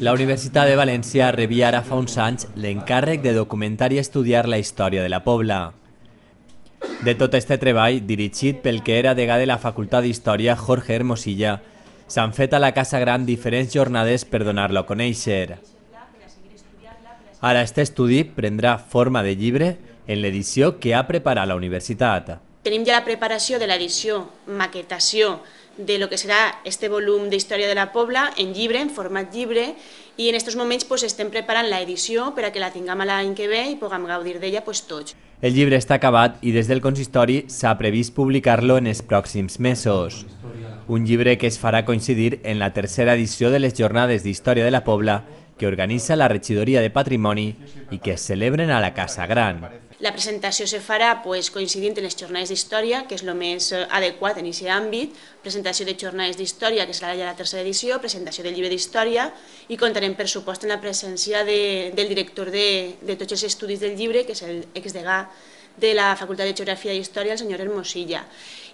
La Universitat de València rebia ara fa uns anys l'encàrrec de documentar i estudiar la història de la Pobla. De tot este treball, dirigit pel que era degà de la Facultat d'Història Jorge Hermosilla, s'han fet a la Casa Gran diferents jornades per donar-lo a conèixer. Ara este estudi prendrà forma de llibre en l'edició que ha preparat la universitat. Tenim ja la preparació de l'edició, maquetació de lo que serà este volum d'Història de la Pobla en llibre, en format llibre, i en aquests moments estem preparant l'edició per a que la tinguem l'any que ve i puguem gaudir d'ella tots. El llibre està acabat i des del consistori s'ha previst publicar-lo en els pròxims mesos. Un llibre que es farà coincidir en la tercera edició de les Jornades d'Història de la Pobla que organitza la Regidoria de Patrimoni i que es celebren a la Casa Gran. La presentació se farà coincidint en les jornades d'història, que és el més adequat en aquest àmbit, presentació de jornades d'història, que serà ja la tercera edició, presentació del llibre d'història, i comptarem, per supost, en la presència del director de tots els estudis del llibre, que és l'exdegà de la Facultat de Geografia i Història, el senyor Hermosilla.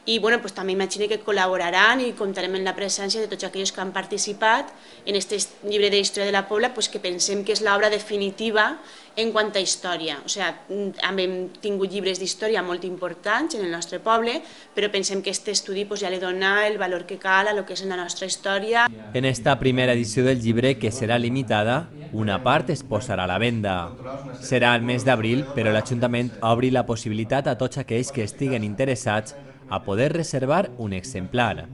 I també imagino que col·laboraran i comptarem en la presència de tots aquells que han participat en aquest llibre d'Història de la Pobla, que pensem que és l'obra definitiva en quant a història. O sigui, hem tingut llibres d'història molt importants en el nostre poble, però pensem que aquest estudi ja li dona el valor que cal a lo que és la nostra història. En esta primera edició del llibre, que serà limitada, una part es posarà a la venda. Serà el mes d'abril, però l'Ajuntament obri la possibilitat a tots aquells que estiguen interessats a poder reservar un exemplar.